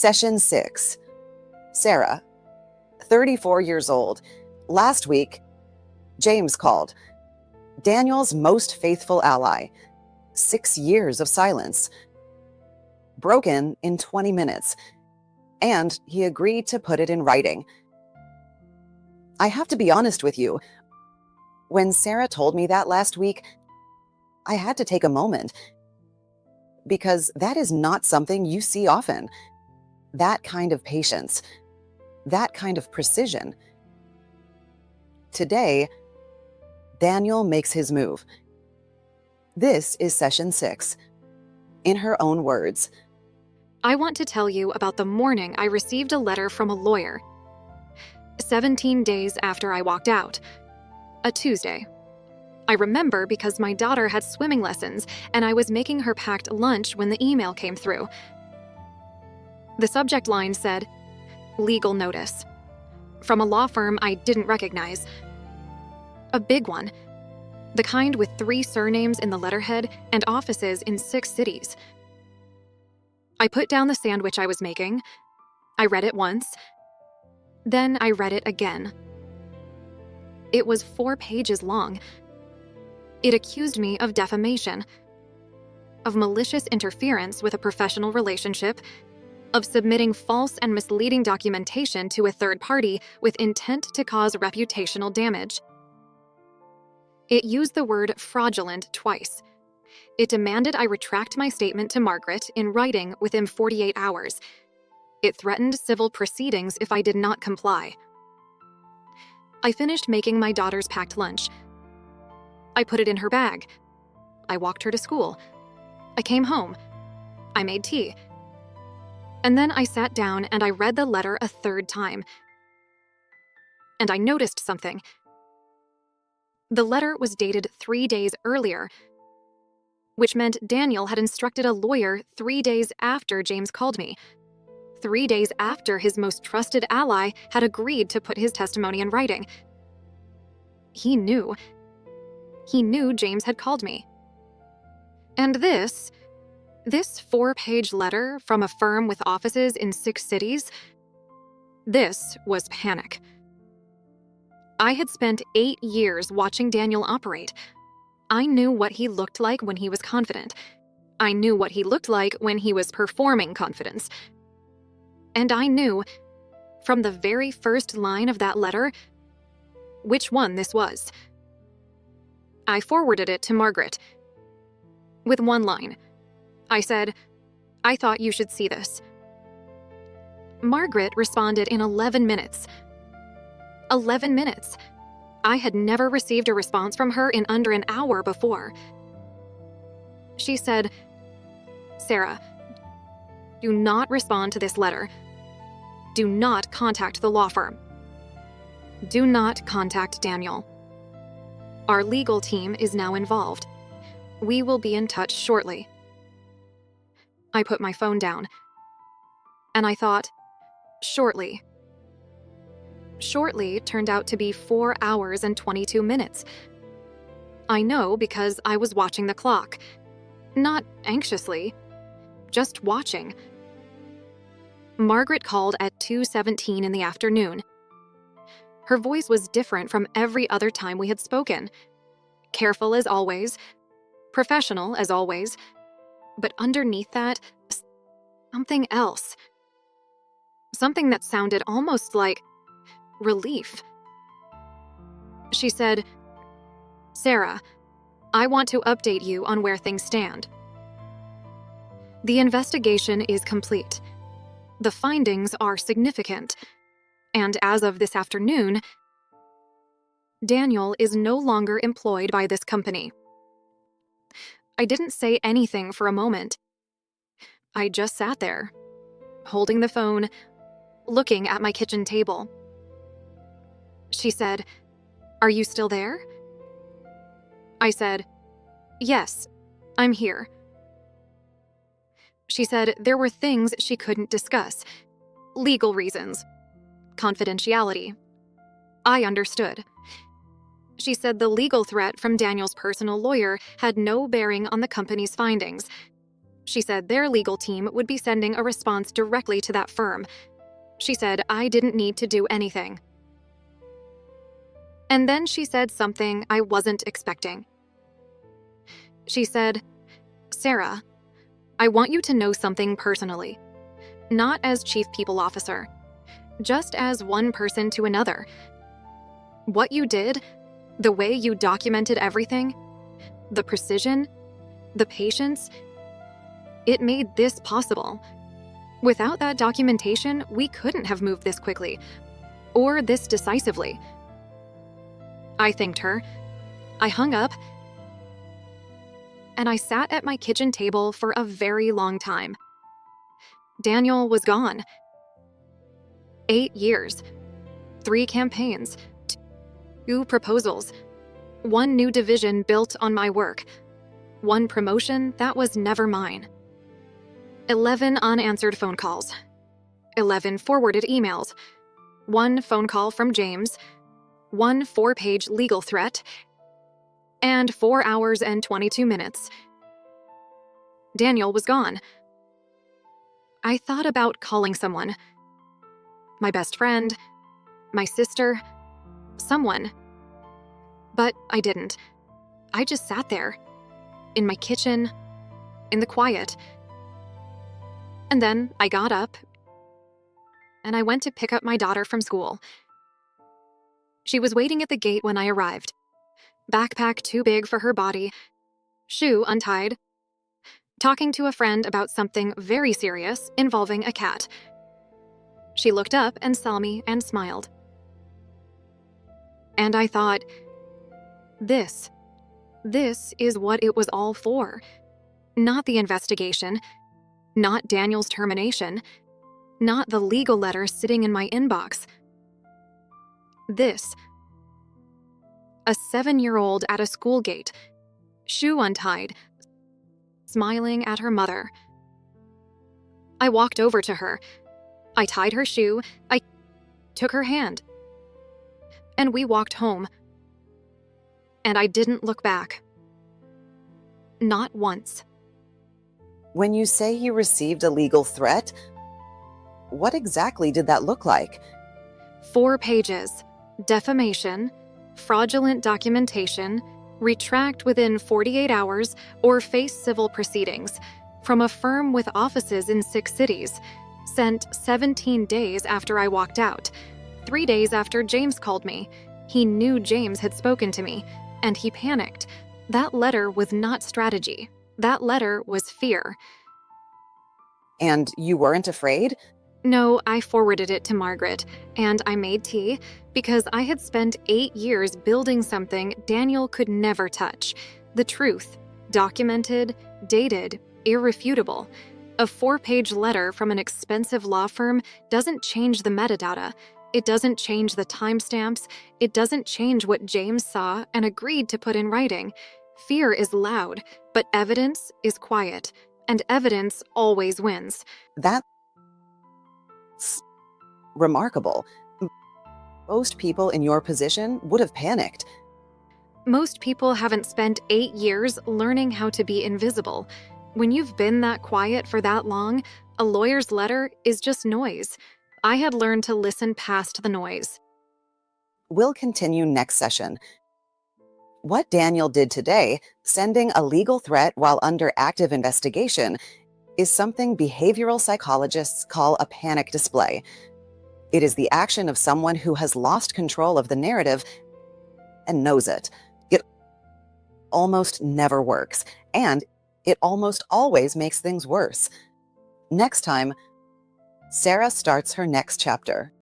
Session 6. Sarah, 34 years old. Last week, James called. Daniel's most faithful ally. 6 years of silence. Broken in 20 minutes. And he agreed to put it in writing. I have to be honest with you. When Sarah told me that last week, I had to take a moment. Because that is not something you see often. That kind of patience. That kind of precision. Today, Daniel makes his move. This is Session 6. In her own words. I want to tell you about the morning I received a letter from a lawyer. 17 days after I walked out. A Tuesday. I remember because my daughter had swimming lessons and I was making her packed lunch when the email came through. The subject line said, "Legal notice." From a law firm I didn't recognize. A big one. The kind with 3 surnames in the letterhead and offices in 6 cities. I put down the sandwich I was making. I read it once. Then I read it again. It was 4 pages long. It accused me of defamation, of malicious interference with a professional relationship, of submitting false and misleading documentation to a third party with intent to cause reputational damage. It used the word fraudulent twice. It demanded I retract my statement to Margaret in writing within 48 hours. It threatened civil proceedings if I did not comply. I finished making my daughter's packed lunch. I put it in her bag. I walked her to school. I came home. I made tea. And then I sat down and I read the letter a 3rd time. And I noticed something. The letter was dated 3 days earlier, which meant Daniel had instructed a lawyer 3 days after James called me. 3 days after his most trusted ally had agreed to put his testimony in writing. He knew. He knew James had called me. And this 4-page letter from a firm with offices in 6 cities, this was panic. I had spent 8 years watching Daniel operate. I knew what he looked like when he was confident. I knew what he looked like when he was performing confidence. And I knew, from the very first line of that letter, which one this was. I forwarded it to Margaret. With one line. I said, "I thought you should see this." Margaret responded in 11 minutes. 11 minutes. I had never received a response from her in under an hour before. She said, "Sarah, do not respond to this letter. Do not contact the law firm. Do not contact Daniel. Our legal team is now involved. We will be in touch shortly." I put my phone down. And I thought, shortly. Shortly turned out to be 4 hours and 22 minutes. I know because I was watching the clock. Not anxiously, just watching. Margaret called at 2:17 in the afternoon. Her voice was different from every other time we had spoken. Careful as always, professional as always, but underneath that, something else. Something that sounded almost like relief. She said, "Sarah, I want to update you on where things stand. The investigation is complete. The findings are significant. And as of this afternoon, Daniel is no longer employed by this company." I didn't say anything for a moment. I just sat there, holding the phone, looking at my kitchen table. She said, "Are you still there?" I said, "Yes, I'm here." She said there were things she couldn't discuss. Legal reasons. Confidentiality. I understood. She said the legal threat from Daniel's personal lawyer had no bearing on the company's findings. She said their legal team would be sending a response directly to that firm. She said I didn't need to do anything. And then she said something I wasn't expecting. She said, "Sarah, I want you to know something personally. Not as chief people officer, just as one person to another. What you did, the way you documented everything, the precision, the patience, it made this possible. Without that documentation, we couldn't have moved this quickly or this decisively." I thanked her. I hung up, and I sat at my kitchen table for a very long time. Daniel was gone. 8 years, 3 campaigns, 2 proposals, 1 new division built on my work, 1 promotion that was never mine, 11 unanswered phone calls, 11 forwarded emails, 1 phone call from James, 1 4-page legal threat, and 4 hours and 22 minutes. Daniel was gone. I thought about calling someone. My best friend, my sister, someone. But I didn't. I just sat there, in my kitchen, in the quiet. And then I got up, and I went to pick up my daughter from school. She was waiting at the gate when I arrived. Backpack too big for her body, shoe untied, talking to a friend about something very serious involving a cat. She looked up and saw me and smiled. And I thought, this is what it was all for. Not the investigation, not Daniel's termination, not the legal letter sitting in my inbox. This. A 7-year-old at a school gate, shoe untied, smiling at her mother. I walked over to her. I tied her shoe. I took her hand. And we walked home. And I didn't look back. Not once. When you say you received a legal threat, what exactly did that look like? 4 pages. Defamation, fraudulent documentation, retract within 48 hours, or face civil proceedings, from a firm with offices in 6 cities, sent 17 days after I walked out, 3 days after James called me. He knew James had spoken to me, and he panicked. That letter was not strategy. That letter was fear. And you weren't afraid? No, I forwarded it to Margaret, and I made tea because I had spent 8 years building something Daniel could never touch. The truth, documented, dated, irrefutable. A 4-page letter from an expensive law firm doesn't change the metadata. It doesn't change the timestamps. It doesn't change what James saw and agreed to put in writing. Fear is loud, but evidence is quiet, and evidence always wins. That's remarkable. Most people in your position would have panicked. Most people haven't spent 8 years learning how to be invisible. When you've been that quiet for that long, a lawyer's letter is just noise. I had learned to listen past the noise. We'll continue next session. What Daniel did today, sending a legal threat while under active investigation, is something behavioral psychologists call a panic display. It is the action of someone who has lost control of the narrative and knows it. It almost never works, and it almost always makes things worse. Next time, Sarah starts her next chapter.